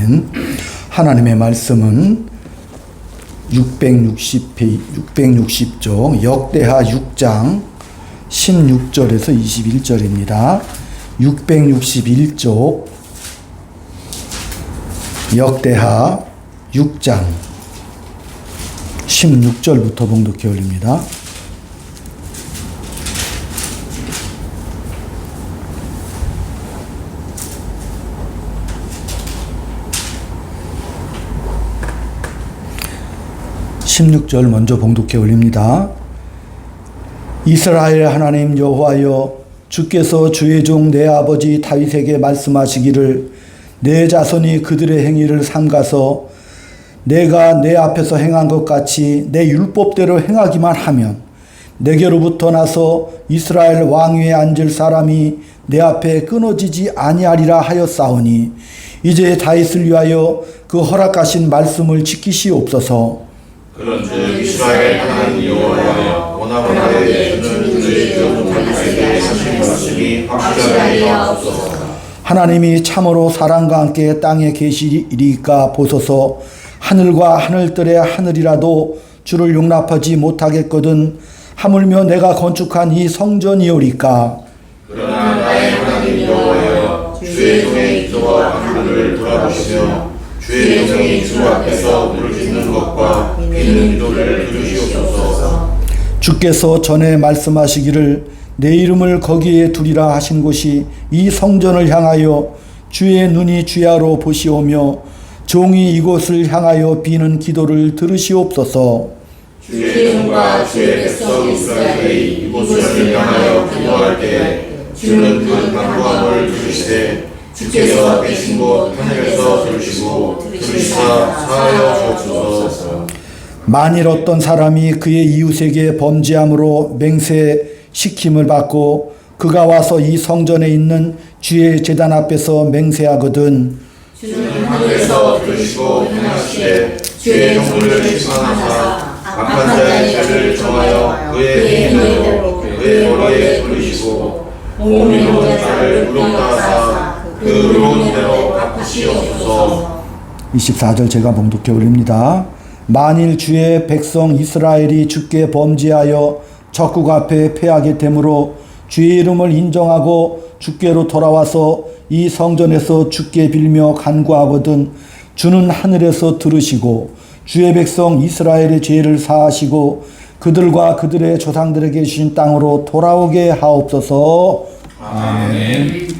아멘. 하나님의 말씀은 660쪽 역대하 6장 16절에서 21절입니다. 661쪽 역대하 6장 16절부터 봉독해 올립니다. (16절) 먼저 봉독해 올립니다. 이스라엘 하나님 여호와여, 주께서 주의 종 내 아버지 다윗에게 말씀하시기를 내 자손이 그들의 행위를 삼가서 내가 내 앞에서 행한 것 같이 내 율법대로 행하기만 하면 내게로부터 나서 이스라엘 왕위에 앉을 사람이 내 앞에 끊어지지 아니하리라 하였사오니 이제 다윗을 위하여 그 허락하신 말씀을 지키시옵소서. 그런즉 이스라엘 하나님 여호와여, 원하건대 주는 주의 종 다윗에게 하신 말씀이 확실하게 하옵소서. 하나님이 참으로 사랑과 함께 땅에 계시리까 보소서. 하늘과 하늘들의 하늘이라도 주를 용납하지 못하겠거든 하물며 내가 건축한 이 성전이오리까. 그러나 나의 하나님 여호와여, 주의 종의 기도와 간구를 돌아보시며 주의 종이 주 앞에서 부르짖는 것과 비는 기도를 들으시옵소서. 주께서 전에 말씀하시기를 내 이름을 거기에 두리라 하신 곳이 이 성전을 향하여 주의 눈이 주야로 보시오며 종이 이곳을 향하여 비는 기도를 들으시옵소서. 주의 종과 주의 백성 이스라엘이 이곳을 향하여 기도할 때 주는 그 간구함을 들으시되 주께서 계신 곳 하늘에서 들으시고 들으시사 사하여 주옵소서. 만일 어떤 사람이 그의 이웃에게 범죄함으로 맹세시킴을 받고 그가 와서 이 성전에 있는 주의 제단 앞에서 맹세하거든 주는 하늘에서 들으시고 행하시되 주의 종들을 심판하사 악한 자의 죄를 정하여 그의 행위대로 그의 머리에 돌리시고 공의로운 자를 의롭다 하사 그 의로운 대로 갚으시옵소서. 24절 제가 봉독해 올립니다. 만일 주의 백성 이스라엘이 주께 범죄하여 적국 앞에 패하게 되므로 주의 이름을 인정하고 주께로 돌아와서 이 성전에서 주께 빌며 간구하거든 주는 하늘에서 들으시고 주의 백성 이스라엘의 죄를 사하시고 그들과 그들의 조상들에게 주신 땅으로 돌아오게 하옵소서. 아멘.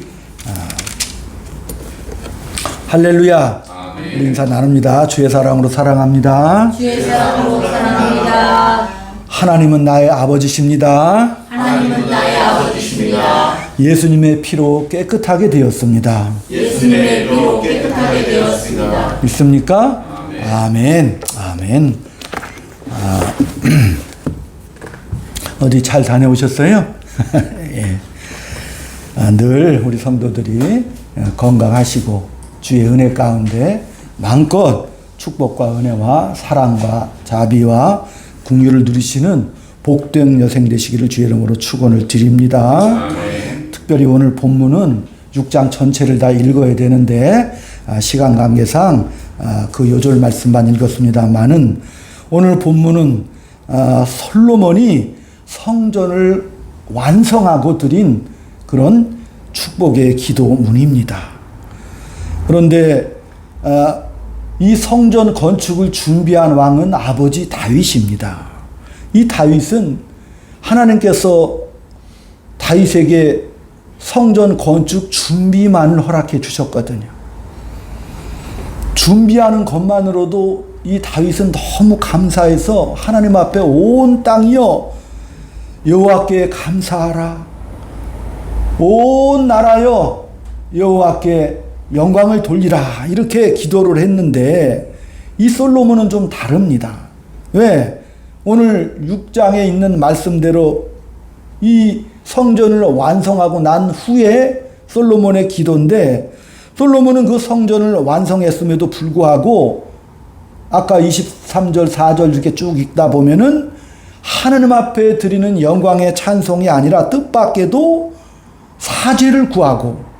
할렐루야. 아멘. 우리 인사 나눕니다. 주의 사랑으로 사랑합니다. 주의 사랑으로 사랑합니다. 하나님은 나의 아버지십니다. 하나님은 나의 아버지십니다. 예수님의 피로 깨끗하게 되었습니다. 예수님의 피로 깨끗하게 되었습니다. 믿습니까? 아멘. 아멘. 어디 잘 다녀오셨어요? 예. 늘 우리 성도들이 건강하시고 주의 은혜 가운데 마음껏 축복과 은혜와 사랑과 자비와 긍휼을 누리시는 복된 여생 되시기를 주의 이름으로 축원을 드립니다. 특별히 오늘 본문은 6장 전체를 다 읽어야 되는데 시간 관계상 그 요절 말씀만 읽었습니다만은 오늘 본문은 솔로몬이 성전을 완성하고 드린 그런 축복의 기도문입니다. 그런데 이 성전 건축을 준비한 왕은 아버지 다윗입니다. 이 다윗은 하나님께서 다윗에게 성전 건축 준비만을 허락해 주셨거든요. 준비하는 것만으로도 이 다윗은 너무 감사해서 하나님 앞에 온 땅이여 여호와께 감사하라. 온 나라여 여호와께 영광을 돌리라. 이렇게 기도를 했는데 이 솔로몬은 좀 다릅니다. 왜? 오늘 6장에 있는 말씀대로 이 성전을 완성하고 난 후에 솔로몬의 기도인데 솔로몬은 그 성전을 완성했음에도 불구하고 아까 23절 4절 이렇게 쭉 읽다 보면은 하나님 앞에 드리는 영광의 찬송이 아니라 뜻밖에도 사죄를 구하고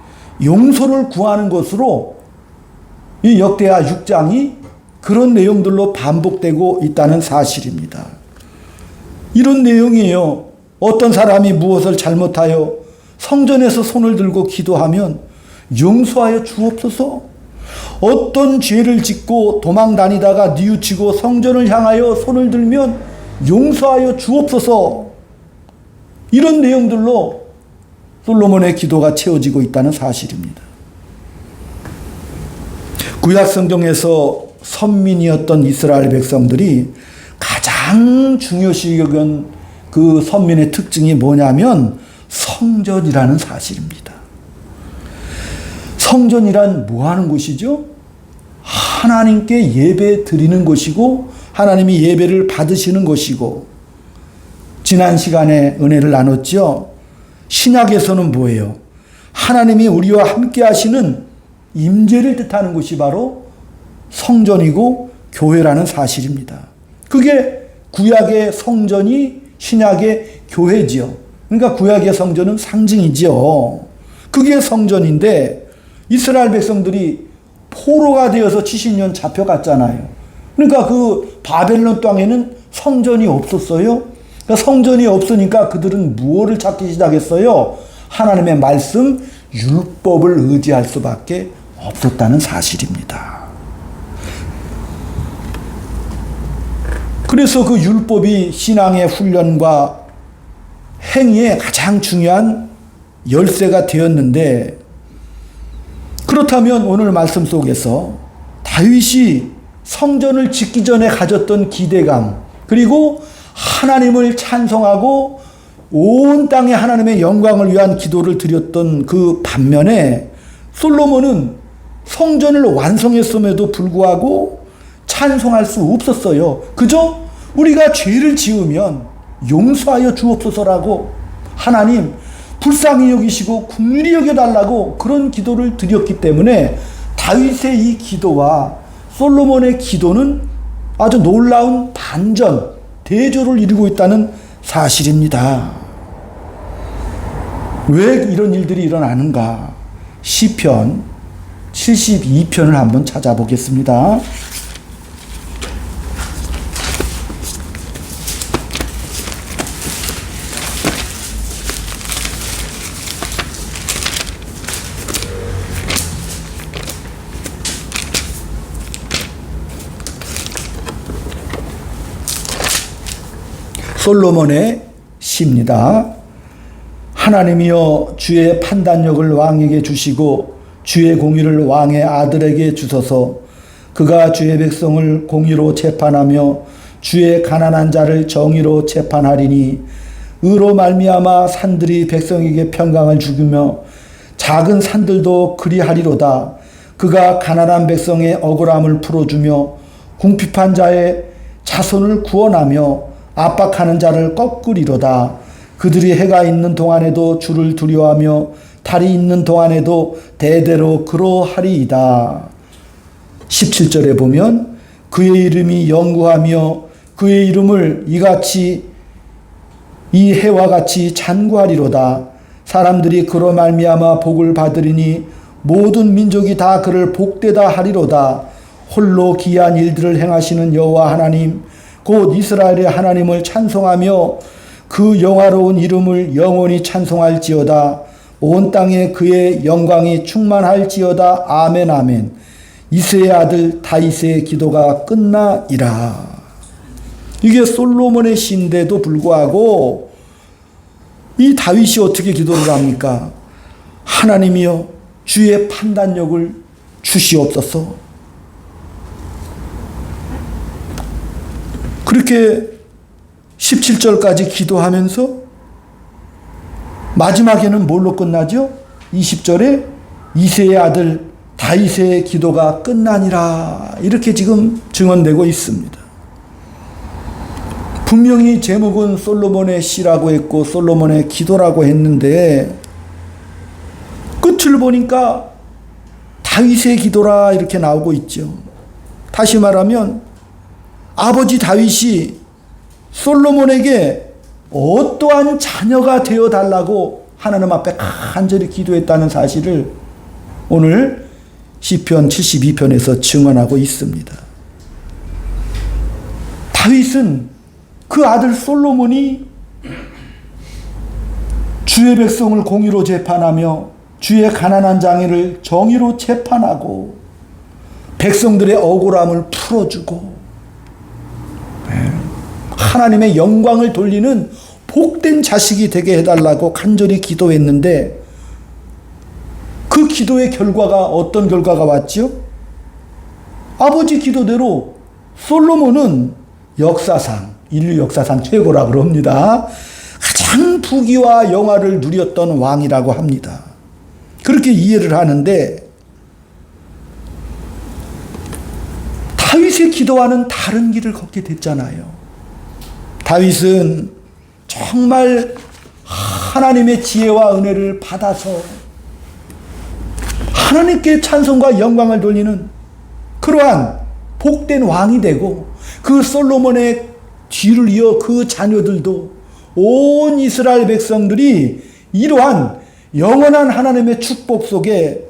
용서를 구하는 것으로 이 역대하 6장이 그런 내용들로 반복되고 있다는 사실입니다. 이런 내용이에요. 어떤 사람이 무엇을 잘못하여 성전에서 손을 들고 기도하면 용서하여 주옵소서. 어떤 죄를 짓고 도망 다니다가 뉘우치고 성전을 향하여 손을 들면 용서하여 주옵소서. 이런 내용들로 솔로몬의 기도가 채워지고 있다는 사실입니다. 구약 성경에서 선민이었던 이스라엘 백성들이 가장 중요시 여긴 그 선민의 특징이 뭐냐면 성전이라는 사실입니다. 성전이란 뭐 하는 곳이죠? 하나님께 예배 드리는 곳이고 하나님이 예배를 받으시는 곳이고, 지난 시간에 은혜를 나눴죠. 신약에서는 뭐예요? 하나님이 우리와 함께 하시는 임재를 뜻하는 곳이 바로 성전이고 교회라는 사실입니다. 그게 구약의 성전이 신약의 교회지요. 그러니까 구약의 성전은 상징이지요. 그게 성전인데 이스라엘 백성들이 포로가 되어서 70년 잡혀갔잖아요. 그러니까 그 바벨론 땅에는 성전이 없었어요. 그러니까 성전이 없으니까 그들은 무엇을 찾기 시작했어요? 하나님의 말씀, 율법을 의지할 수밖에 없었다는 사실입니다. 그래서 그 율법이 신앙의 훈련과 행위의 가장 중요한 열쇠가 되었는데, 그렇다면 오늘 말씀 속에서 다윗이 성전을 짓기 전에 가졌던 기대감, 그리고 하나님을 찬송하고 온 땅에 하나님의 영광을 위한 기도를 드렸던 그 반면에 솔로몬은 성전을 완성했음에도 불구하고 찬송할 수 없었어요. 그저 우리가 죄를 지으면 용서하여 주옵소서라고, 하나님 불쌍히 여기시고 긍휼히 여겨달라고 그런 기도를 드렸기 때문에 다윗의 이 기도와 솔로몬의 기도는 아주 놀라운 반전, 대조를 이루고 있다는 사실입니다. 왜 이런 일들이 일어나는가? 시편 72편을 한번 찾아보겠습니다. 솔로몬의 시입니다. 하나님이여 주의 판단력을 왕에게 주시고 주의 공의를 왕의 아들에게 주소서. 그가 주의 백성을 공의로 재판하며 주의 가난한 자를 정의로 재판하리니 의로 말미암아 산들이 백성에게 평강을 주기며 작은 산들도 그리하리로다. 그가 가난한 백성의 억울함을 풀어주며 궁핍한 자의 자손을 구원하며 압박하는 자를 꺾으리로다. 그들이 해가 있는 동안에도 주를 두려워하며 달이 있는 동안에도 대대로 그러하리이다. 17절에 보면 그의 이름이 영구하며 그의 이름을 이같이 이 해와 같이 잔구하리로다. 사람들이 그로 말미암아 복을 받으리니 모든 민족이 다 그를 복되다 하리로다. 홀로 기이한 일들을 행하시는 여호와 하나님 곧 이스라엘의 하나님을 찬송하며 그 영화로운 이름을 영원히 찬송할지어다. 온 땅에 그의 영광이 충만할지어다. 아멘 아멘. 이새의 아들 다윗의 기도가 끝나이라. 이게 솔로몬의 시인데도 불구하고 이 다윗이 어떻게 기도를 합니까? 하나님이여 주의 판단력을 주시옵소서. 그렇게 17절까지 기도하면서 마지막에는 뭘로 끝나죠? 20절에 이새의 아들 다윗의 기도가 끝나니라. 이렇게 지금 증언되고 있습니다. 분명히 제목은 솔로몬의 시라고 했고 솔로몬의 기도라고 했는데 끝을 보니까 다윗의 기도라 이렇게 나오고 있죠. 다시 말하면 아버지 다윗이 솔로몬에게 어떠한 자녀가 되어달라고 하나님 앞에 간절히 기도했다는 사실을 오늘 시편 72편에서 증언하고 있습니다. 다윗은 그 아들 솔로몬이 주의 백성을 공의로 재판하며 주의 가난한 장애를 정의로 재판하고 백성들의 억울함을 풀어주고 하나님의 영광을 돌리는 복된 자식이 되게 해달라고 간절히 기도했는데 그 기도의 결과가 어떤 결과가 왔죠? 아버지 기도대로 솔로몬은 역사상, 인류 역사상 최고라고 합니다. 가장 부귀와 영화를 누렸던 왕이라고 합니다. 그렇게 이해를 하는데 다윗의 기도와는 다른 길을 걷게 됐잖아요. 다윗은 정말 하나님의 지혜와 은혜를 받아서 하나님께 찬송과 영광을 돌리는 그러한 복된 왕이 되고 그 솔로몬의 뒤를 이어 그 자녀들도 온 이스라엘 백성들이 이러한 영원한 하나님의 축복 속에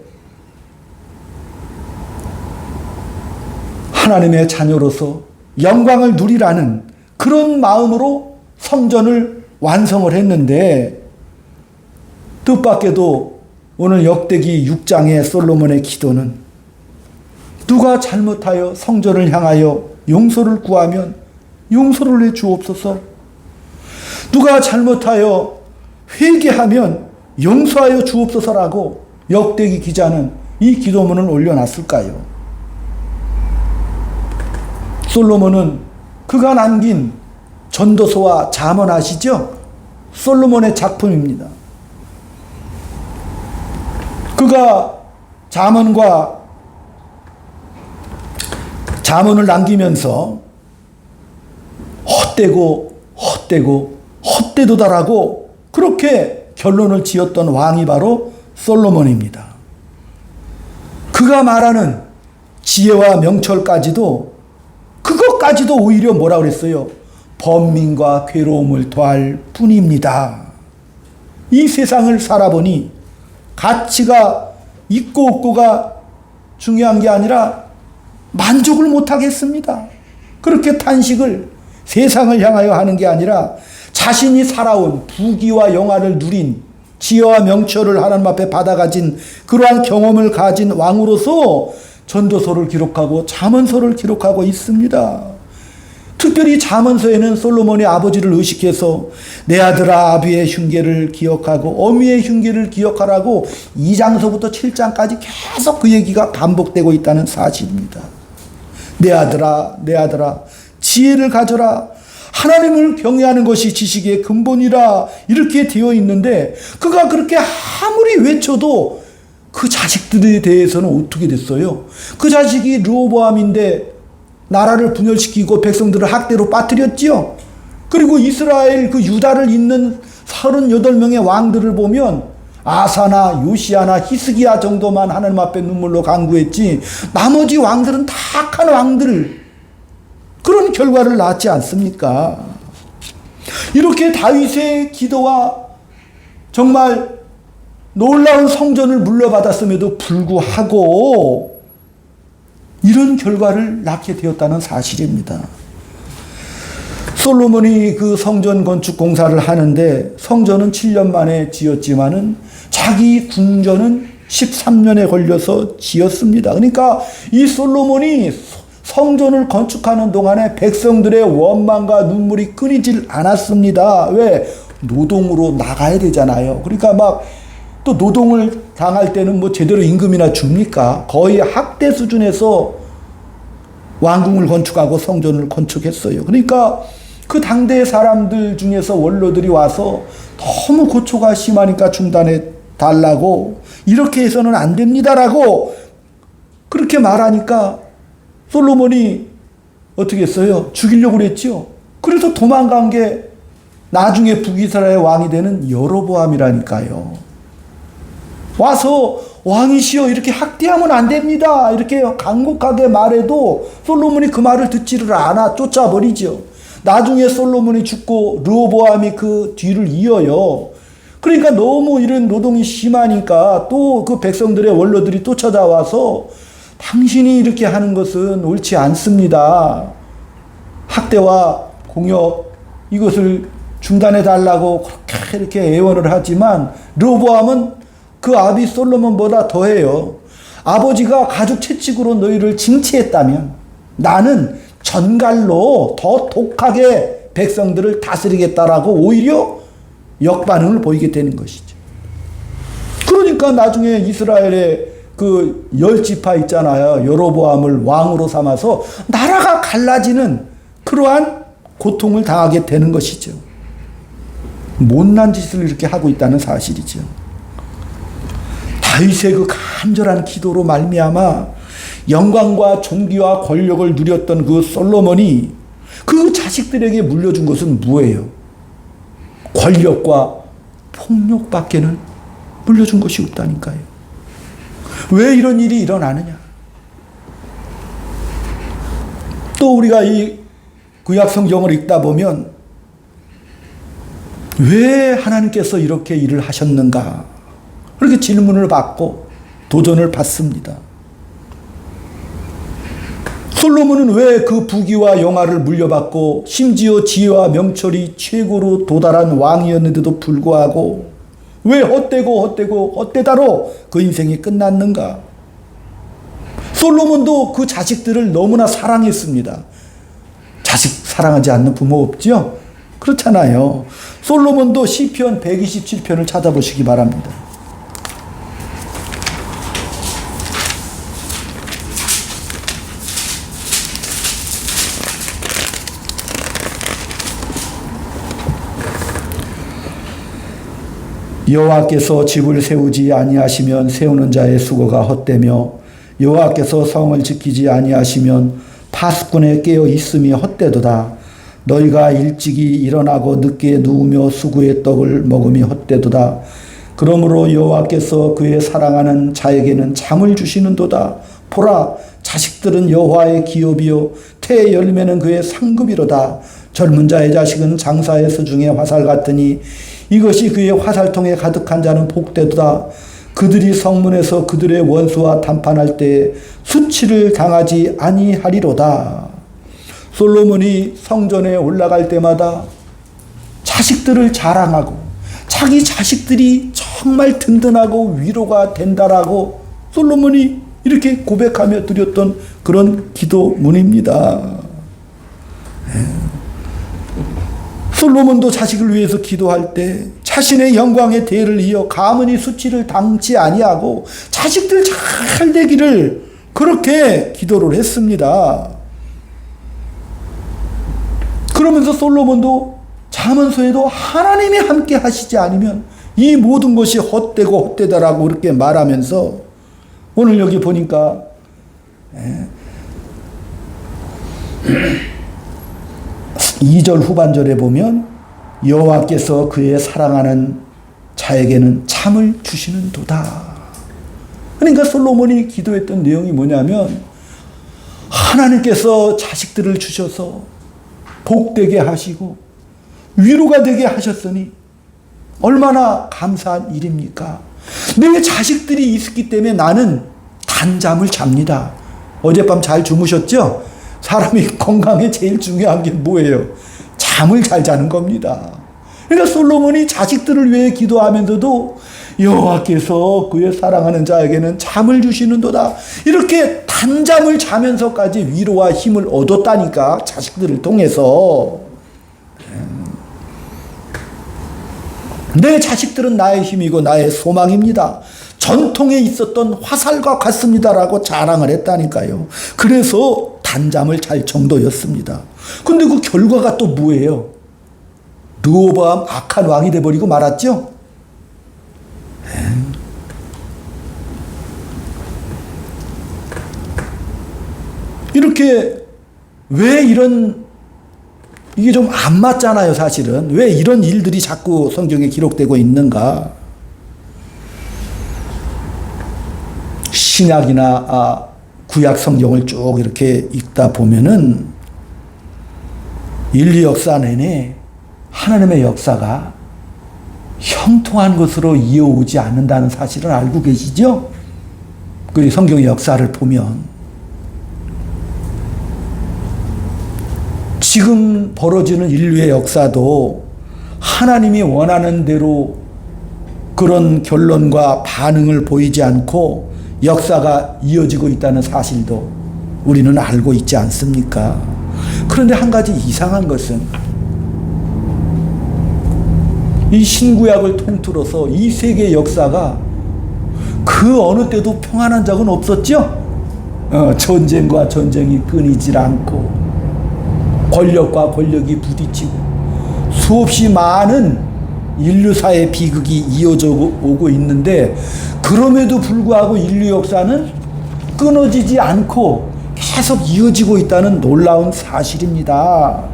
하나님의 자녀로서 영광을 누리라는 그런 마음으로 성전을 완성을 했는데 뜻밖에도 오늘 역대기 6장의 솔로몬의 기도는 누가 잘못하여 성전을 향하여 용서를 구하면 용서를 해 주옵소서. 누가 잘못하여 회개하면 용서하여 주옵소서라고 역대기 기자는 이 기도문을 올려놨을까요? 솔로몬은 그가 남긴 전도서와 잠언 아시죠? 솔로몬의 작품입니다. 그가 잠언을 남기면서 헛되도다라고 그렇게 결론을 지었던 왕이 바로 솔로몬입니다. 그가 말하는 지혜와 명철까지도 그것까지도 오히려 뭐라 그랬어요? 번민과 괴로움을 더할 뿐입니다. 이 세상을 살아보니 가치가 있고 없고가 중요한 게 아니라 만족을 못하겠습니다. 그렇게 탄식을 세상을 향하여 하는 게 아니라 자신이 살아온 부귀와 영화를 누린 지혜와 명철을 하나님 앞에 받아가진 그러한 경험을 가진 왕으로서 전도서를 기록하고 잠언서를 기록하고 있습니다. 특별히 잠언서에는 솔로몬의 아버지를 의식해서 내 아들아 아비의 흉계를 기억하고 어미의 흉계를 기억하라고 2장서부터 7장까지 계속 그 얘기가 반복되고 있다는 사실입니다. 내 아들아 지혜를 가져라. 하나님을 경외하는 것이 지식의 근본이라 이렇게 되어 있는데 그가 그렇게 아무리 외쳐도 그 자식들에 대해서는 어떻게 됐어요? 그 자식이 르호보암인데 나라를 분열시키고 백성들을 학대로 빠뜨렸지요. 그리고 이스라엘 그 유다를 잇는 38명의 왕들을 보면 아사나 요시아나 히스기야 정도만 하나님 앞에 눈물로 간구했지 나머지 왕들은 다 악한 왕들 그런 결과를 낳지 않습니까? 이렇게 다윗의 기도와 정말 놀라운 성전을 물려받았음에도 불구하고 이런 결과를 낳게 되었다는 사실입니다. 솔로몬이 그 성전 건축 공사를 하는데 성전은 7년 만에 지었지만은 자기 궁전은 13년에 걸려서 지었습니다. 그러니까 이 솔로몬이 성전을 건축하는 동안에 백성들의 원망과 눈물이 끊이질 않았습니다. 왜? 노동으로 나가야 되잖아요. 그러니까 막 또 노동을 당할 때는 뭐 제대로 임금이나 줍니까? 거의 학대 수준에서 왕궁을 건축하고 성전을 건축했어요. 그러니까 그 당대의 사람들 중에서 원로들이 와서 너무 고초가 심하니까 중단해 달라고 이렇게 해서는 안 됩니다라고 그렇게 말하니까 솔로몬이 어떻게 했어요? 죽이려고 그랬죠. 그래서 도망간 게 나중에 북이스라엘 왕이 되는 여로보암이라니까요. 와서 왕이시여 이렇게 학대하면 안 됩니다. 이렇게 간곡하게 말해도 솔로몬이 그 말을 듣지를 않아 쫓아버리죠. 나중에 솔로몬이 죽고 르호보암이 그 뒤를 이어요. 그러니까 너무 이런 노동이 심하니까 또 그 백성들의 원로들이 또 찾아와서 당신이 이렇게 하는 것은 옳지 않습니다. 학대와 공역 이것을 중단해 달라고 그렇게 이렇게 애원을 하지만 르호보암은 그 아비 솔로몬보다 더해요. 아버지가 가죽 채찍으로 너희를 징치했다면 나는 전갈로 더 독하게 백성들을 다스리겠다라고 오히려 역반응을 보이게 되는 것이죠. 그러니까 나중에 이스라엘의 그 10지파 있잖아요. 여로보암을 왕으로 삼아서 나라가 갈라지는 그러한 고통을 당하게 되는 것이죠. 못난 짓을 이렇게 하고 있다는 사실이죠. 다윗의 그 간절한 기도로 말미암아 영광과 존귀와 권력을 누렸던 그 솔로몬이 그 자식들에게 물려준 것은 뭐예요? 권력과 폭력밖에는 물려준 것이 없다니까요. 왜 이런 일이 일어나느냐? 또 우리가 이 구약 성경을 읽다 보면 왜 하나님께서 이렇게 일을 하셨는가? 그렇게 질문을 받고 도전을 받습니다. 솔로몬은 왜 그 부귀와 영화를 물려받고 심지어 지혜와 명철이 최고로 도달한 왕이었는데도 불구하고 왜 헛되다로 그 인생이 끝났는가? 솔로몬도 그 자식들을 너무나 사랑했습니다. 자식 사랑하지 않는 부모 없죠? 그렇잖아요. 솔로몬도 시편 127편을 찾아보시기 바랍니다. 여호와께서 집을 세우지 아니하시면 세우는 자의 수고가 헛되며 여호와께서 성을 지키지 아니하시면 파수꾼에 깨어 있음이 헛되도다. 너희가 일찍이 일어나고 늦게 누우며 수구의 떡을 먹음이 헛되도다. 그러므로 여호와께서 그의 사랑하는 자에게는 잠을 주시는도다. 보라, 자식들은 여호와의 기업이요 태의 열매는 그의 상급이로다. 젊은 자의 자식은 장사의 수중의 화살 같으니 이것이 그의 화살통에 가득한 자는 복되도다. 그들이 성문에서 그들의 원수와談판할 때 수치를 당하지 아니하리로다. 솔로몬이 성전에 올라갈 때마다 자식들을 자랑하고 자기 자식들이 정말 든든하고 위로가 된다라고 솔로몬이 이렇게 고백하며 드렸던 그런 기도문입니다. 솔로몬도 자식을 위해서 기도할 때 자신의 영광의 대를 이어 가문이 수치를 당치 아니하고 자식들 잘 되기를 그렇게 기도를 했습니다. 그러면서 솔로몬도 잠언서에도 하나님이 함께 하시지 않으면 이 모든 것이 헛되고 헛되다라고 그렇게 말하면서 오늘 여기 보니까 2절 후반절에 보면 여호와께서 그의 사랑하는 자에게는 잠을 주시는 도다. 그러니까 솔로몬이 기도했던 내용이 뭐냐면 하나님께서 자식들을 주셔서 복되게 하시고 위로가 되게 하셨으니 얼마나 감사한 일입니까? 내 자식들이 있기 때문에 나는 단잠을 잡니다. 어젯밤 잘 주무셨죠? 사람이 건강에 제일 중요한 게 뭐예요? 잠을 잘 자는 겁니다. 그러니까 솔로몬이 자식들을 위해 기도하면서도 여호와께서 그의 사랑하는 자에게는 잠을 주시는도다. 이렇게 단잠을 자면서까지 위로와 힘을 얻었다니까, 자식들을 통해서. 내 자식들은 나의 힘이고 나의 소망입니다. 전통에 있었던 화살과 같습니다라고 자랑을 했다니까요. 그래서 단잠을 잘 정도였습니다. 근데 그 결과가 또 뭐예요? 르호보암 악한 왕이 돼버리고 말았죠? 이렇게 왜 이게 좀 안 맞잖아요, 사실은. 왜 이런 일들이 자꾸 성경에 기록되고 있는가? 신약이나 구약 성경을 쭉 이렇게 읽다 보면은 인류 역사 내내 하나님의 역사가 형통한 것으로 이어오지 않는다는 사실을 알고 계시죠? 그 성경의 역사를 보면 지금 벌어지는 인류의 역사도 하나님이 원하는 대로 그런 결론과 반응을 보이지 않고 역사가 이어지고 있다는 사실도 우리는 알고 있지 않습니까? 그런데 한 가지 이상한 것은 이 신구약을 통틀어서 이 세계 역사가 그 어느 때도 평안한 적은 없었죠? 전쟁과 전쟁이 끊이질 않고 권력과 권력이 부딪히고 수없이 많은 인류사의 비극이 이어져 오고 있는데 그럼에도 불구하고 인류 역사는 끊어지지 않고 계속 이어지고 있다는 놀라운 사실입니다.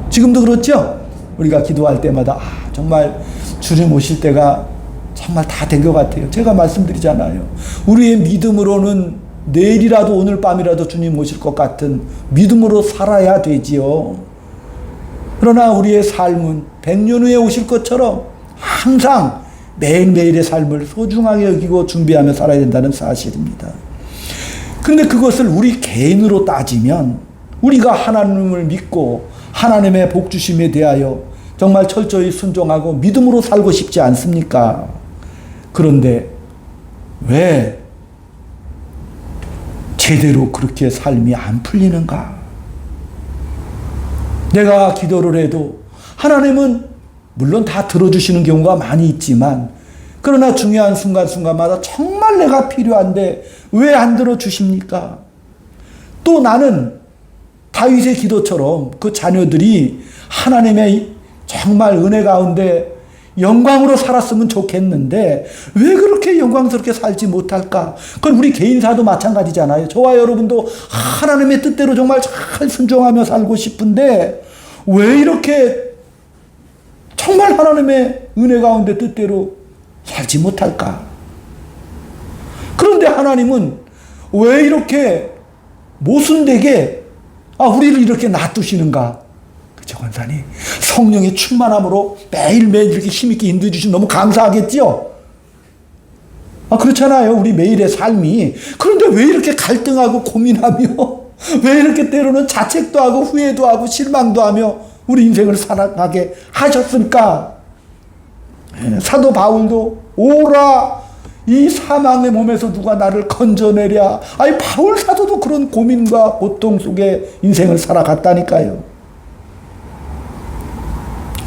지금도 그렇죠? 우리가 기도할 때마다 정말 주님 오실 때가 정말 다 된 것 같아요. 제가 말씀드리잖아요. 우리의 믿음으로는 내일이라도 오늘 밤이라도 주님 오실 것 같은 믿음으로 살아야 되지요. 그러나 우리의 삶은 100년 후에 오실 것처럼 항상 매일매일의 삶을 소중하게 여기고 준비하며 살아야 된다는 사실입니다. 근데 그것을 우리 개인으로 따지면 우리가 하나님을 믿고 하나님의 복주심에 대하여 정말 철저히 순종하고 믿음으로 살고 싶지 않습니까? 그런데 왜 제대로 그렇게 삶이 안 풀리는가? 내가 기도를 해도 하나님은 물론 다 들어주시는 경우가 많이 있지만 그러나 중요한 순간순간마다 정말 내가 필요한데 왜 안 들어주십니까? 또 나는 다윗의 기도처럼 그 자녀들이 하나님의 정말 은혜 가운데 영광으로 살았으면 좋겠는데 왜 그렇게 영광스럽게 살지 못할까? 그건 우리 개인사도 마찬가지잖아요. 저와 여러분도 하나님의 뜻대로 정말 잘 순종하며 살고 싶은데 왜 이렇게 정말 하나님의 은혜 가운데 뜻대로 살지 못할까? 그런데 하나님은 왜 이렇게 모순되게 우리를 이렇게 놔두시는가? 그죠, 권사님? 성령의 충만함으로 매일매일 이렇게 힘있게 인도해 주시면 너무 감사하겠지요? 그렇잖아요. 우리 매일의 삶이. 그런데 왜 이렇게 갈등하고 고민하며 왜 이렇게 때로는 자책도 하고 후회도 하고 실망도 하며 우리 인생을 살아가게 하셨을까? 사도 바울도 오라 이 사망의 몸에서 누가 나를 건져내랴. 바울 사도도 그런 고민과 고통 속에 인생을 살아갔다니까요.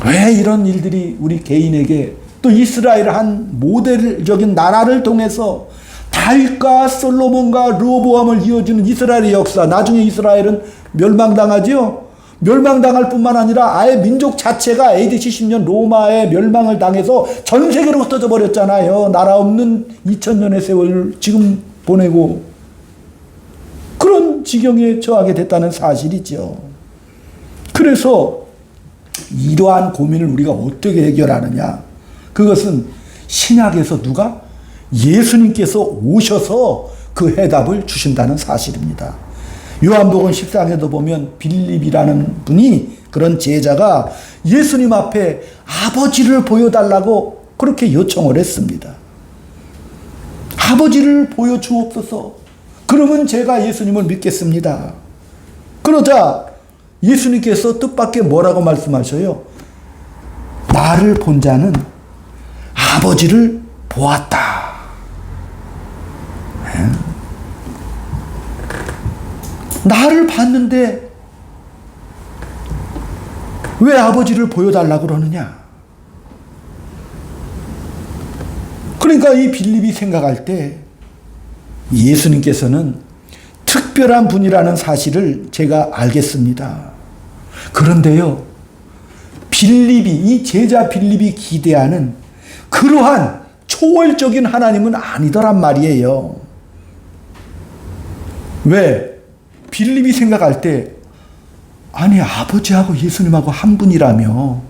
왜 이런 일들이 우리 개인에게 또 이스라엘 한 모델적인 나라를 통해서 다윗과 솔로몬과 르호보암을 이어주는 이스라엘의 역사, 나중에 이스라엘은 멸망당하지요. 멸망당할 뿐만 아니라 아예 민족 자체가 AD 70년 로마에 멸망을 당해서 전 세계로 흩어져 버렸잖아요. 나라 없는 2000년의 세월을 지금 보내고 그런 지경에 처하게 됐다는 사실이죠. 그래서 이러한 고민을 우리가 어떻게 해결하느냐? 그것은 신약에서 누가? 예수님께서 오셔서 그 해답을 주신다는 사실입니다. 요한복음 14장에도 보면 빌립이라는 분이, 그런 제자가 예수님 앞에 아버지를 보여달라고 그렇게 요청을 했습니다. 아버지를 보여주옵소서. 그러면 제가 예수님을 믿겠습니다. 그러자 예수님께서 뜻밖의 뭐라고 말씀하셔요? 나를 본 자는 아버지를 보았다. 나를 봤는데 왜 아버지를 보여달라고 그러느냐? 그러니까 이 빌립이 생각할 때 예수님께서는 특별한 분이라는 사실을 제가 알겠습니다. 그런데요, 빌립이, 이 제자 빌립이 기대하는 그러한 초월적인 하나님은 아니더란 말이에요. 왜? 빌립이 생각할 때 아니 아버지하고 예수님하고 한 분이라며,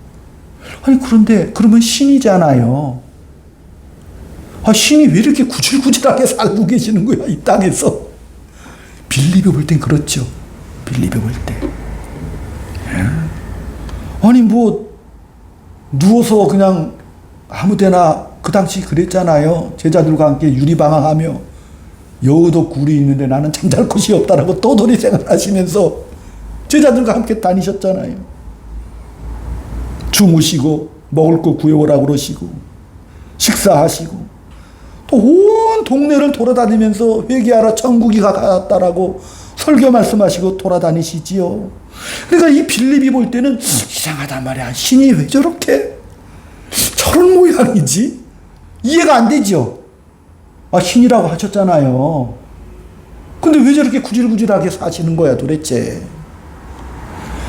아니 그런데 그러면 신이잖아요. 신이 왜 이렇게 구질구질하게 살고 계시는 거야 이 땅에서? 빌립이 볼 땐 그렇죠. 빌립이 볼 때 아니 뭐 누워서 그냥 아무데나 그 당시 그랬잖아요. 제자들과 함께 유리방황하며 여의도 굴이 있는데 나는 잠잘 곳이 없다라고 떠돌이 생활하시면서 제자들과 함께 다니셨잖아요. 주무시고 먹을 거 구해오라고 그러시고 식사하시고 또 온 동네를 돌아다니면서 회개하라 천국이 가깝다라고 설교 말씀하시고 돌아다니시지요. 그러니까 이 빌립이 볼 때는 이상하단 말이야. 신이 왜 저렇게 저런 모양이지? 이해가 안 되죠. 신이라고 하셨잖아요. 근데 왜 저렇게 구질구질하게 사시는 거야 도대체?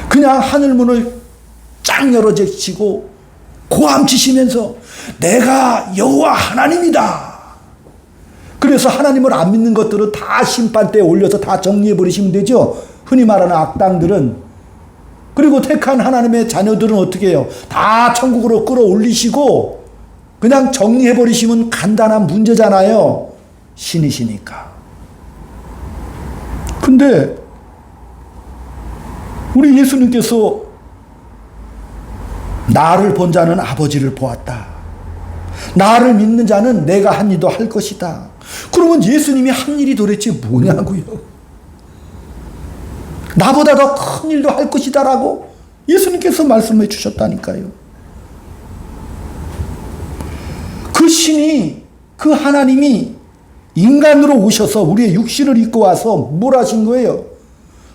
그냥 하늘문을 쫙 열어제치고 고함치시면서 내가 여호와 하나님이다. 그래서 하나님을 안 믿는 것들은 다 심판대에 올려서 다 정리해버리시면 되죠. 흔히 말하는 악당들은. 그리고 택한 하나님의 자녀들은 어떻게 해요? 다 천국으로 끌어올리시고 그냥 정리해버리시면 간단한 문제잖아요. 신이시니까. 근데 우리 예수님께서 나를 본 자는 아버지를 보았다. 나를 믿는 자는 내가 한 일도 할 것이다. 그러면 예수님이 한 일이 도대체 뭐냐고요? 나보다 더 큰 일도 할 것이다 라고 예수님께서 말씀해 주셨다니까요. 그 신이, 그 하나님이 인간으로 오셔서 우리의 육신을 입고 와서 뭘 하신 거예요?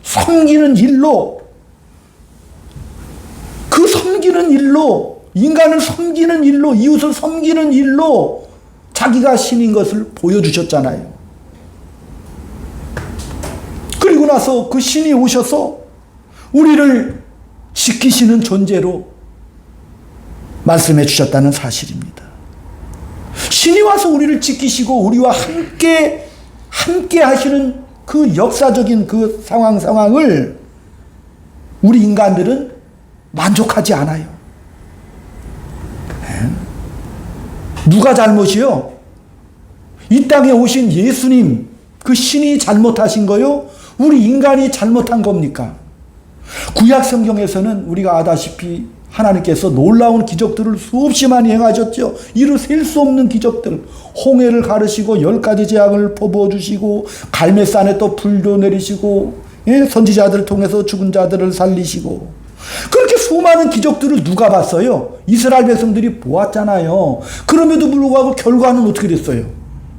섬기는 일로, 그 섬기는 일로, 인간을 섬기는 일로, 이웃을 섬기는 일로 자기가 신인 것을 보여주셨잖아요. 그리고 나서 그 신이 오셔서 우리를 지키시는 존재로 말씀해 주셨다는 사실입니다. 신이 와서 우리를 지키시고 우리와 함께 하시는 그 역사적인 그 상황을 우리 인간들은 만족하지 않아요. 누가 잘못이요? 이 땅에 오신 예수님, 그 신이 잘못하신 거요? 우리 인간이 잘못한 겁니까? 구약 성경에서는 우리가 아다시피 하나님께서 놀라운 기적들을 수없이 많이 행하셨죠. 이루 셀 수 없는 기적들. 홍해를 가르시고 10가지 재앙을 퍼부어주시고 갈매산에 또 불도 내리시고 선지자들을 통해서 죽은 자들을 살리시고 그렇게 수많은 기적들을 누가 봤어요? 이스라엘 백성들이 보았잖아요. 그럼에도 불구하고 결과는 어떻게 됐어요?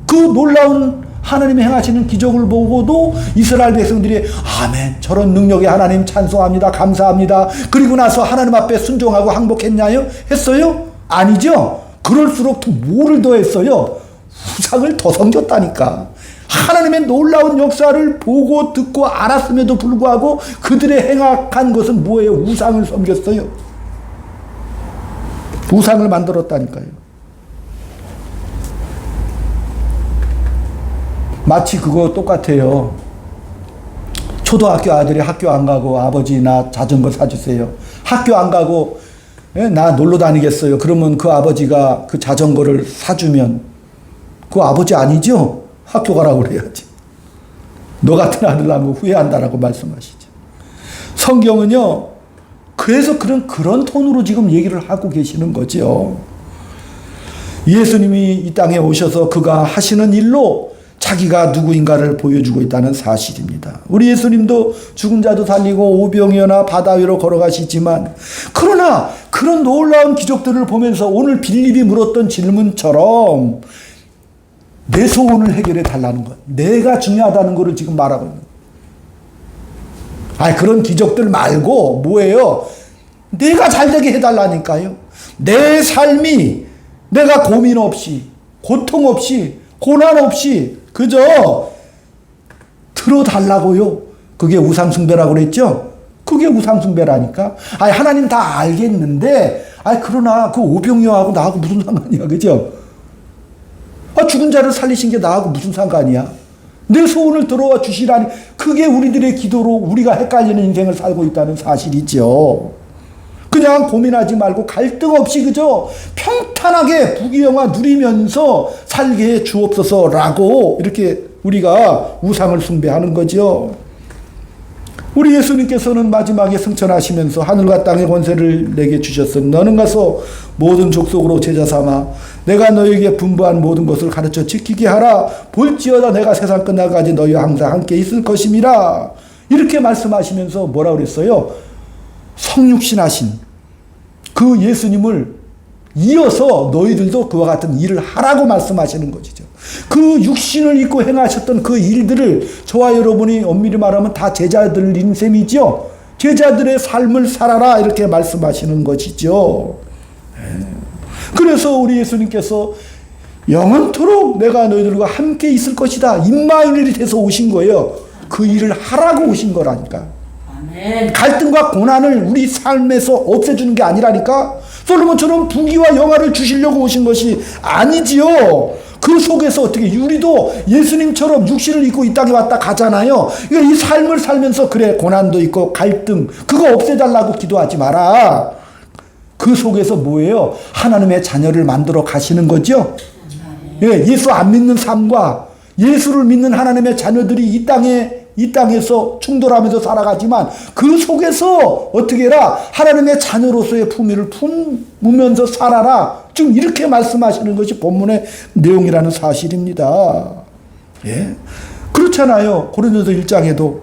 그 놀라운 하나님이 행하시는 기적을 보고도 이스라엘 백성들이 아멘, 저런 능력의 하나님 찬송합니다, 감사합니다. 그리고 나서 하나님 앞에 순종하고 항복했냐요? 했어요? 아니죠. 그럴수록 뭐를 더 했어요? 우상을 더 섬겼다니까. 하나님의 놀라운 역사를 보고 듣고 알았음에도 불구하고 그들의 행악한 것은 뭐예요? 우상을 섬겼어요. 우상을 만들었다니까요. 마치 그거 똑같아요. 초등학교 아들이 학교 안 가고 아버지 나 자전거 사주세요. 학교 안 가고 나 놀러 다니겠어요. 그러면 그 아버지가 그 자전거를 사주면 그 아버지 아니죠? 학교 가라고 그래야지. 너 같은 아들 낳으면 후회한다라고 말씀하시죠. 성경은요. 그래서 그런 톤으로 지금 얘기를 하고 계시는 거죠. 예수님이 이 땅에 오셔서 그가 하시는 일로 자기가 누구인가를 보여주고 있다는 사실입니다. 우리 예수님도 죽은 자도 살리고 오병이어나 바다 위로 걸어가시지만 그러나 그런 놀라운 기적들을 보면서 오늘 빌립이 물었던 질문처럼 내 소원을 해결해 달라는 것. 내가 중요하다는 것을 지금 말하고 있는 거예요. 그런 기적들 말고 뭐예요? 내가 잘되게 해달라니까요. 내 삶이 내가 고민 없이 고통 없이 고난 없이 그저 들어달라고요. 그게 우상숭배라고 그랬죠? 그게 우상숭배라니까. 하나님 다 알겠는데 그러나 그 오병이어하고 나하고 무슨 상관이야. 그죠? 죽은 자를 살리신 게 나하고 무슨 상관이야? 내 소원을 들어와 주시라니. 그게 우리들의 기도로 우리가 헷갈리는 인생을 살고 있다는 사실이죠. 그냥 고민하지 말고 갈등 없이 그저 평탄하게 부귀영화 누리면서 살게 해 주옵소서라고 이렇게 우리가 우상을 숭배하는 거죠. 우리 예수님께서는 마지막에 승천하시면서 하늘과 땅의 권세를 내게 주셨으니 너는 가서 모든 족속으로 제자 삼아 내가 너에게 분부한 모든 것을 가르쳐 지키게 하라. 볼지어다 내가 세상 끝날까지 너희와 항상 함께 있을 것임이라. 이렇게 말씀하시면서 뭐라 그랬어요? 성육신하신 그 예수님을 이어서 너희들도 그와 같은 일을 하라고 말씀하시는 것이죠. 그 육신을 입고 행하셨던 그 일들을 저와 여러분이 엄밀히 말하면 다 제자들인 셈이죠. 제자들의 삶을 살아라 이렇게 말씀하시는 것이죠. 그래서 우리 예수님께서 영원토록 내가 너희들과 함께 있을 것이다. 임마누엘이 돼서 오신 거예요. 그 일을 하라고 오신 거라니까. 아멘. 갈등과 고난을 우리 삶에서 없애주는 게 아니라니까. 솔로몬처럼 부귀와 영화를 주시려고 오신 것이 아니지요. 그 속에서 어떻게 우리도 예수님처럼 육신을 입고 이 땅에 왔다 가잖아요. 그러니까 이 삶을 살면서 그래 고난도 있고 갈등 그거 없애달라고 기도하지 마라. 그 속에서 뭐예요? 하나님의 자녀를 만들어 가시는 거죠. 예, 예수 안 믿는 삶과 예수를 믿는 하나님의 자녀들이 이 땅에서 충돌하면서 살아가지만 그 속에서 어떻게 해라? 하나님의 자녀로서의 품위를 품으면서 살아라. 지금 이렇게 말씀하시는 것이 본문의 내용이라는 사실입니다. 예? 그렇잖아요. 고린도서 1장에도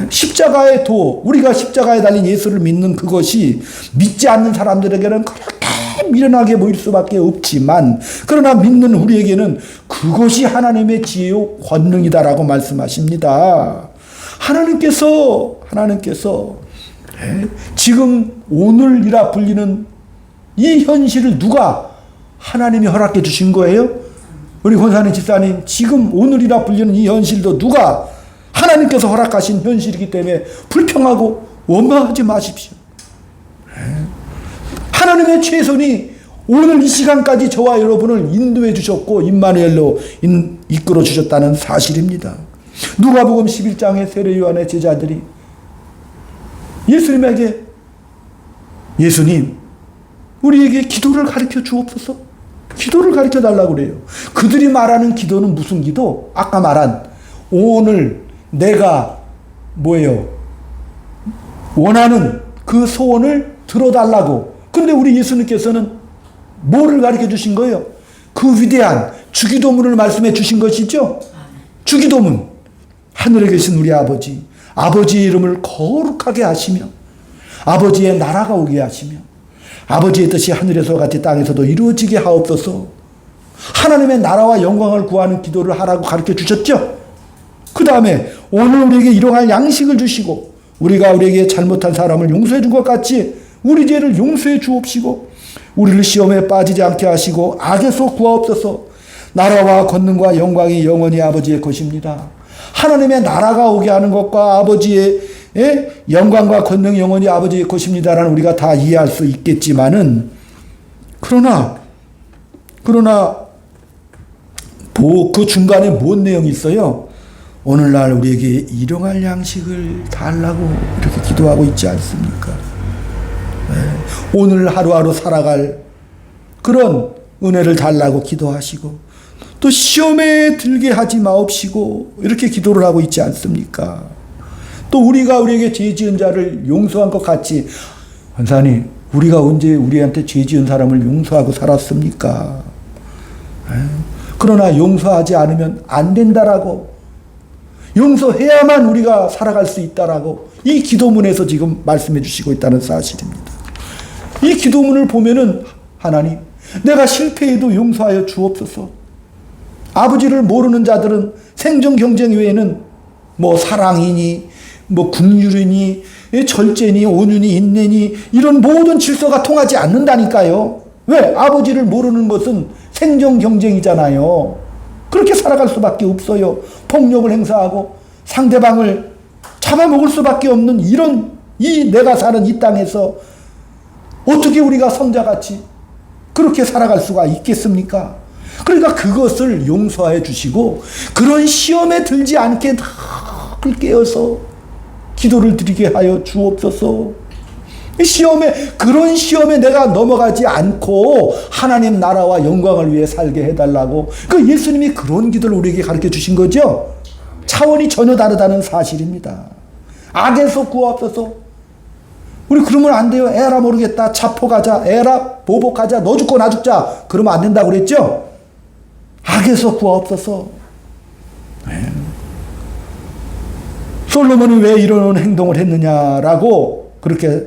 십자가의 도, 우리가 십자가에 달린 예수를 믿는 그것이 믿지 않는 사람들에게는 그렇게 미련하게 보일 수밖에 없지만 그러나 믿는 우리에게는 그것이 하나님의 지혜요 권능이다라고 말씀하십니다. 하나님께서 지금 오늘이라 불리는 이 현실을 누가 하나님이 허락해 주신 거예요? 우리 권사님 집사님 지금 오늘이라 불리는 이 현실도 누가 하나님께서 허락하신 현실이기 때문에 불평하고 원망하지 마십시오. 하나님의 최선이 오늘 이 시간까지 저와 여러분을 인도해 주셨고 임마누엘로 이끌어 주셨다는 사실입니다. 누가복음 11장의 세례 요한의 제자들이 예수님에게 예수님 우리에게 기도를 가르쳐 주옵소서. 기도를 가르쳐 달라고 그래요. 그들이 말하는 기도는 무슨 기도? 아까 말한 오늘 내가 뭐예요? 원하는 그 소원을 들어달라고. 근데 우리 예수님께서는 뭐를 가르쳐 주신 거예요? 그 위대한 주기도문을 말씀해 주신 것이죠. 주기도문. 하늘에 계신 우리 아버지, 아버지의 이름을 거룩하게 하시며 아버지의 나라가 오게 하시며 아버지의 뜻이 하늘에서 같이 땅에서도 이루어지게 하옵소서. 하나님의 나라와 영광을 구하는 기도를 하라고 가르쳐 주셨죠. 그 다음에 오늘 우리에게 일용할 양식을 주시고 우리가 우리에게 잘못한 사람을 용서해 준 것 같이 우리 죄를 용서해 주옵시고 우리를 시험에 빠지지 않게 하시고 악에서 구하옵소서. 나라와 권능과 영광이 영원히 아버지의 것입니다. 하나님의 나라가 오게 하는 것과 아버지의 영광과 권능이 영원히 아버지의 것입니다라는 우리가 다 이해할 수 있겠지만은 그러나 그 중간에 뭔 내용이 있어요? 오늘날 우리에게 일용할 양식을 달라고 이렇게 기도하고 있지 않습니까? 오늘 하루하루 살아갈 그런 은혜를 달라고 기도하시고 또 시험에 들게 하지 마옵시고 이렇게 기도를 하고 있지 않습니까? 또 우리가 우리에게 죄 지은 자를 용서한 것 같이 권사님 우리가 언제 우리한테 죄 지은 사람을 용서하고 살았습니까? 그러나 용서하지 않으면 안 된다라고 용서해야만 우리가 살아갈 수 있다라고 이 기도문에서 지금 말씀해 주시고 있다는 사실입니다. 이 기도문을 보면은 하나님 내가 실패해도 용서하여 주옵소서. 아버지를 모르는 자들은 생존 경쟁 외에는 뭐 사랑이니 뭐 긍휼이니 절제니 온유니 인내니 이런 모든 질서가 통하지 않는다니까요. 왜? 아버지를 모르는 것은 생존 경쟁이잖아요. 그렇게 살아갈 수밖에 없어요. 폭력을 행사하고 상대방을 잡아먹을 수밖에 없는 이 내가 사는 이 땅에서 어떻게 우리가 성자같이 그렇게 살아갈 수가 있겠습니까? 그러니까 그것을 용서해 주시고 그런 시험에 들지 않게 늘 깨어서 기도를 드리게 하여 주옵소서. 그런 시험에 내가 넘어가지 않고 하나님 나라와 영광을 위해 살게 해달라고 그 예수님이 그런 기도를 우리에게 가르쳐 주신 거죠. 차원이 전혀 다르다는 사실입니다. 악에서 구하옵소서. 우리 그러면 안 돼요. 에라 모르겠다. 자포가자. 에라 보복하자. 너 죽고 나 죽자. 그러면 안 된다고 그랬죠? 악에서 구하옵소서. 네. 솔로몬이 왜 이런 행동을 했느냐라고 그렇게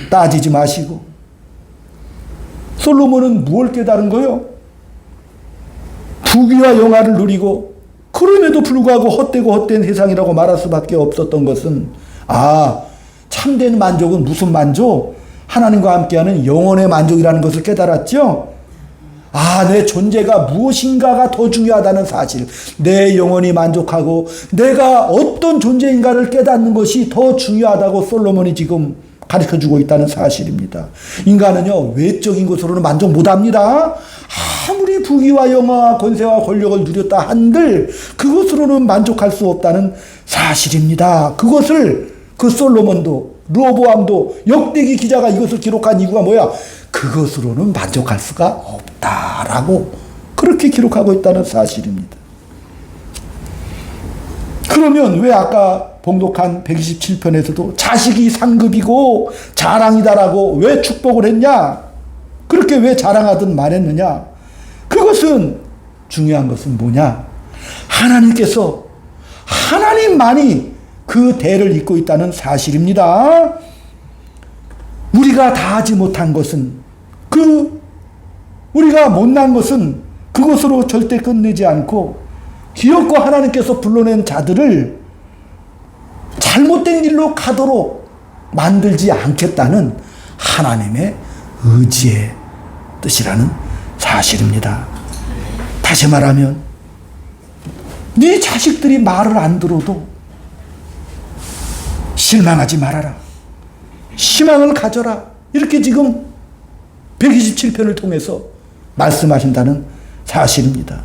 따지지 마시고, 솔로몬은 무엇을 깨달은 거요? 부귀와 영화를 누리고 그럼에도 불구하고 헛되고 헛된 세상이라고 말할 수밖에 없었던 것은, 참된 만족은 무슨 만족? 하나님과 함께하는 영혼의 만족이라는 것을 깨달았죠. 내 존재가 무엇인가가 더 중요하다는 사실, 내 영혼이 만족하고 내가 어떤 존재인가를 깨닫는 것이 더 중요하다고 솔로몬이 지금 가르쳐주고 있다는 사실입니다. 인간은요, 외적인 것으로는 만족 못합니다. 아무리 부귀와 영화와 권세와 권력을 누렸다 한들 그것으로는 만족할 수 없다는 사실입니다. 그것을 그 솔로몬도, 르호보암도, 역대기 기자가 이것을 기록한 이유가 뭐야? 그것으로는 만족할 수가 없다라고 그렇게 기록하고 있다는 사실입니다. 그러면 왜 아까 봉독한 127편에서도 자식이 상급이고 자랑이다라고 왜 축복을 했냐? 그렇게 왜 자랑하든 말했느냐? 그것은, 중요한 것은 뭐냐? 하나님께서, 하나님만이 그 대를 잇고 있다는 사실입니다. 우리가 다 하지 못한 것은, 우리가 못난 것은 그것으로 절대 끝내지 않고, 기업과 하나님께서 불러낸 자들을 잘못된 길로 가도록 만들지 않겠다는 하나님의 의지의 뜻이라는 사실입니다. 다시 말하면, 네 자식들이 말을 안 들어도 실망하지 말아라. 희망을 가져라. 이렇게 지금 127편을 통해서 말씀하신다는 사실입니다.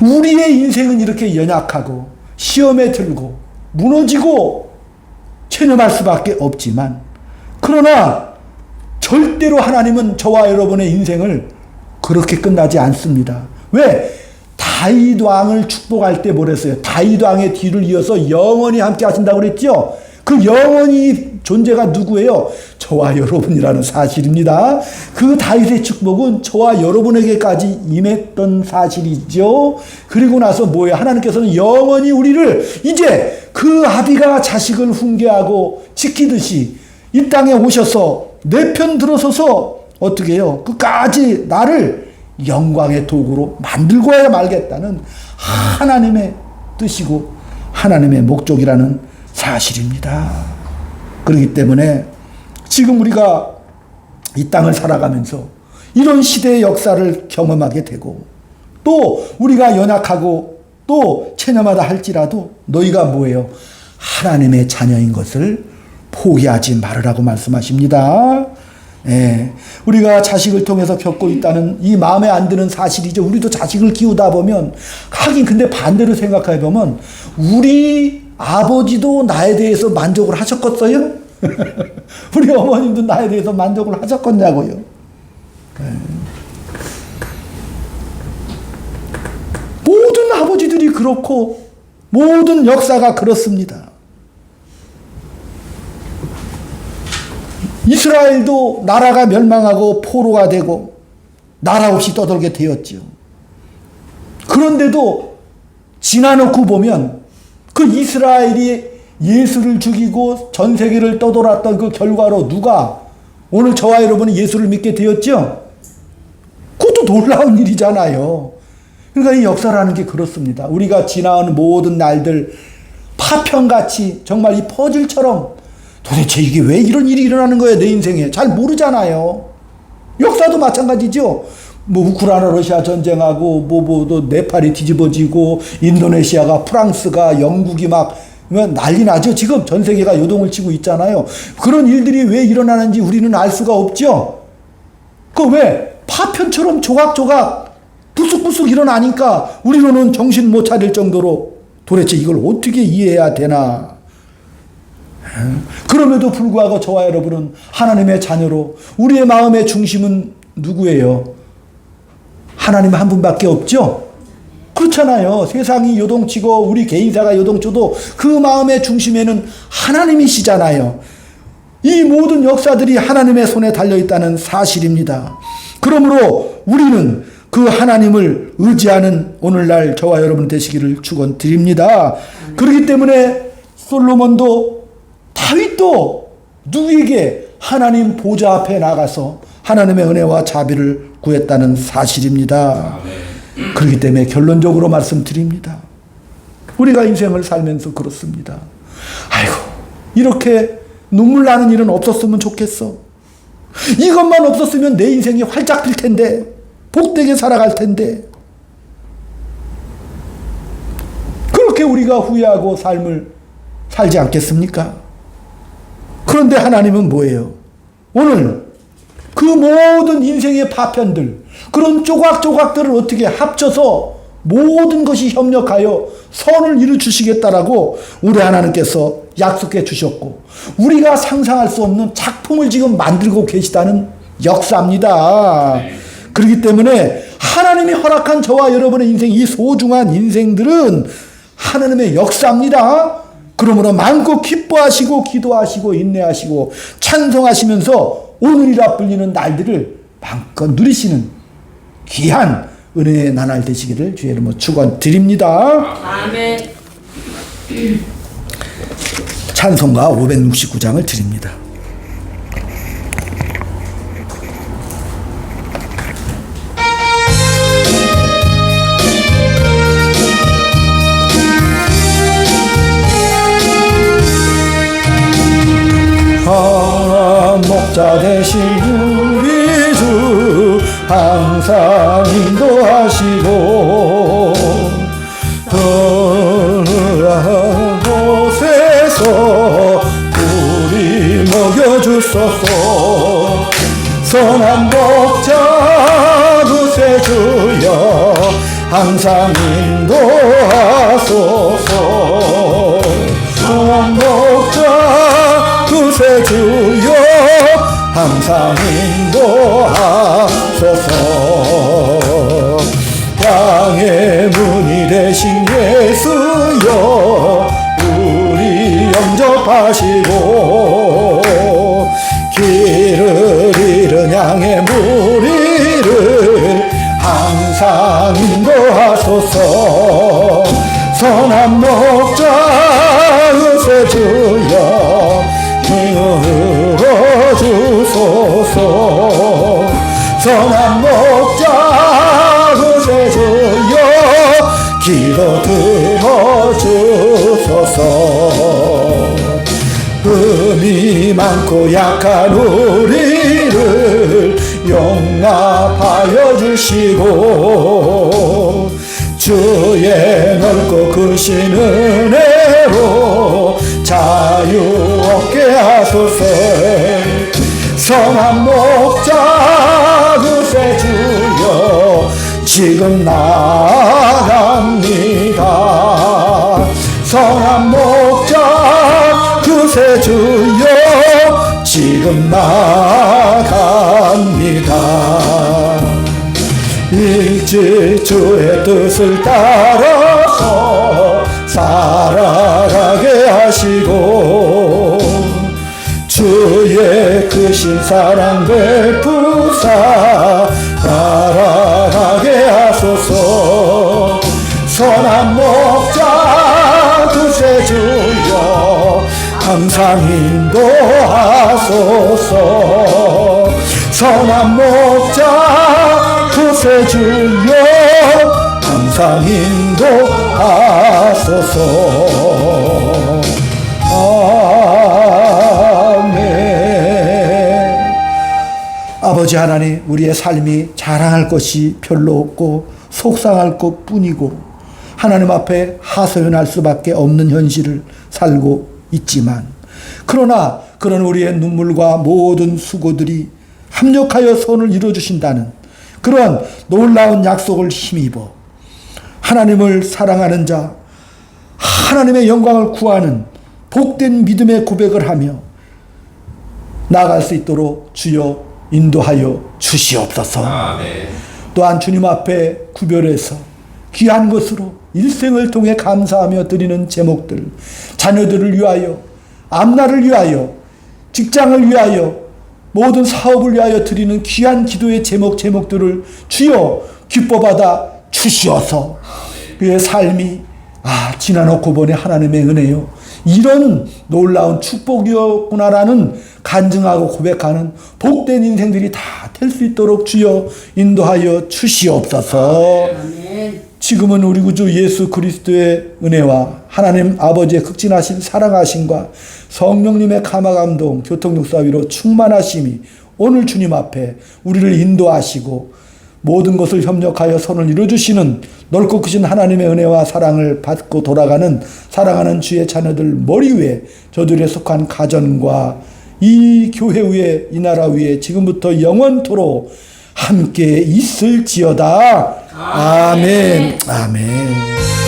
우리의 인생은 이렇게 연약하고 시험에 들고 무너지고 체념할 수밖에 없지만, 그러나 절대로 하나님은 저와 여러분의 인생을 그렇게 끝나지 않습니다. 왜? 다윗 왕을 축복할 때 뭐랬어요? 다윗 왕의 뒤를 이어서 영원히 함께 하신다고 그랬죠? 그 영원히 존재가 누구예요? 저와 여러분이라는 사실입니다. 그 다윗의 축복은 저와 여러분에게까지 임했던 사실이죠. 그리고 나서 뭐예요? 하나님께서는 영원히 우리를 이제 그 아비가 자식을 훈계하고 지키듯이 이 땅에 오셔서 내 편 들어서서 어떻게 해요? 끝까지 나를 영광의 도구로 만들고야 말겠다는 하나님의 뜻이고 하나님의 목적이라는 사실입니다. 그렇기 때문에 지금 우리가 이 땅을 살아가면서 이런 시대의 역사를 경험하게 되고, 또 우리가 연약하고 또 체념하다 할지라도 너희가 뭐예요? 하나님의 자녀인 것을 포기하지 말으라고 말씀하십니다. 우리가 자식을 통해서 겪고 있다는 이 마음에 안 드는 사실이죠. 우리도 자식을 키우다 보면, 하긴 근데 반대로 생각해 보면 우리 아버지도 나에 대해서 만족을 하셨겠어요? 우리 어머님도 나에 대해서 만족을 하셨겠냐고요. 모든 아버지들이 그렇고 모든 역사가 그렇습니다. 이스라엘도 나라가 멸망하고 포로가 되고 나라 없이 떠돌게 되었죠. 그런데도 지나놓고 보면 그 이스라엘이 예수를 죽이고 전 세계를 떠돌았던 그 결과로 누가 오늘 저와 여러분이 예수를 믿게 되었죠? 그것도 놀라운 일이잖아요. 그러니까 이 역사라는 게 그렇습니다. 우리가 지나온 모든 날들 파편같이 정말 이 퍼즐처럼 도대체 이게 왜 이런 일이 일어나는 거예요, 내 인생에? 잘 모르잖아요. 역사도 마찬가지죠. 우크라이나 러시아 전쟁하고 또 네팔이 뒤집어지고 인도네시아가 프랑스가 영국이 막 난리 나죠. 지금 전 세계가 요동을 치고 있잖아요. 그런 일들이 왜 일어나는지 우리는 알 수가 없죠. 그 왜 파편처럼 조각조각 부숙부숙 일어나니까 우리로는 정신 못 차릴 정도로 도대체 이걸 어떻게 이해해야 되나. 그럼에도 불구하고 저와 여러분은 하나님의 자녀로, 우리의 마음의 중심은 누구예요? 하나님 한 분밖에 없죠? 그렇잖아요. 세상이 요동치고 우리 개인사가 요동쳐도 그 마음의 중심에는 하나님이시잖아요. 이 모든 역사들이 하나님의 손에 달려있다는 사실입니다. 그러므로 우리는 그 하나님을 의지하는 오늘날 저와 여러분 되시기를 축원드립니다. 그렇기 때문에 솔로몬도 다윗도 누구에게 하나님 보좌 앞에 나가서 하나님의 은혜와 자비를 구했다는 사실입니다. 그렇기 때문에 결론적으로 말씀드립니다. 우리가 인생을 살면서 그렇습니다. 아이고, 이렇게 눈물 나는 일은 없었으면 좋겠어. 이것만 없었으면 내 인생이 활짝 필 텐데, 복되게 살아갈 텐데. 그렇게 우리가 후회하고 삶을 살지 않겠습니까? 그런데 하나님은 뭐예요? 오늘 그 모든 인생의 파편들, 그런 조각조각들을 어떻게 합쳐서 모든 것이 협력하여 선을 이루 주시겠다라고 우리 하나님께서 약속해 주셨고, 우리가 상상할 수 없는 작품을 지금 만들고 계시다는 역사입니다. 그렇기 때문에 하나님이 허락한 저와 여러분의 인생, 이 소중한 인생들은 하나님의 역사입니다. 그러므로 마음껏 기뻐하시고 기도하시고 인내하시고 찬송하시면서 오늘이라 불리는 날들을 마음껏 누리시는 귀한 은혜의 나날 되시기를 주의 이름으로 축원드립니다. 아멘. 찬송가 569장을 드립니다. 목자 되신 우리 주 항상 인도하시고 그러한 곳에서 우리 먹여주소서. 선한 목자 구세주여 항상 인도하소서. 선한 목자 구세주여 항상 인도하소서. 양의 문이 되신 예수여 우리 영접하시고 길을 잃은 양의 무리를 항상 인도하소서. 선한 목자 구세주여 주소서. 선한 목자 구세주여 기도 들어주소서. 흠이 많고 약한 우리를 용납하여 주시고 주의 넓고 크신 은혜로 자유 얻게 하소서. 선한 목자 구세주여 지금 나갑니다. 선한 목자 구세주여 지금 나갑니다. 일찍 주의 뜻을 따라서 살아가게 하시고 주의 크신 사랑 베푸사 따라가게 하소서. 선한 목자 구세주여 항상 인도하소서. 선한 목자 구세주여 항상 인도하소서. 아멘. 아버지 하나님, 우리의 삶이 자랑할 것이 별로 없고 속상할 것뿐이고 하나님 앞에 하소연할 수밖에 없는 현실을 살고 있지만, 그러나 그런 우리의 눈물과 모든 수고들이 합력하여 선을 이루어주신다는 그러한 놀라운 약속을 힘입어 하나님을 사랑하는 자, 하나님의 영광을 구하는 복된 믿음의 고백을 하며 나아갈 수 있도록 주여 인도하여 주시옵소서. 아멘. 또한 주님 앞에 구별해서 귀한 것으로 일생을 통해 감사하며 드리는 제목들, 자녀들을 위하여, 앞날을 위하여, 직장을 위하여, 모든 사업을 위하여 드리는 귀한 기도의 제목들을 주여 기뻐받아 주시어서 그의 삶이 지나놓고 보니 하나님의 은혜요, 이런 놀라운 축복이었구나라는 간증하고 고백하는 복된 인생들이 다 될 수 있도록 주여 인도하여 주시옵소서. 지금은 우리 구주 예수 그리스도의 은혜와 하나님 아버지의 극진하신 사랑하심과 성령님의 감화감동 교통육사위로 충만하심이 오늘 주님 앞에 우리를 인도하시고 모든 것을 협력하여 선을 이루어주시는 넓고 크신 하나님의 은혜와 사랑을 받고 돌아가는 사랑하는 주의 자녀들 머리 위에 저들에 속한 가정과 이 교회 위에 이 나라 위에 지금부터 영원토록 함께 있을지어다. 아멘. 아멘.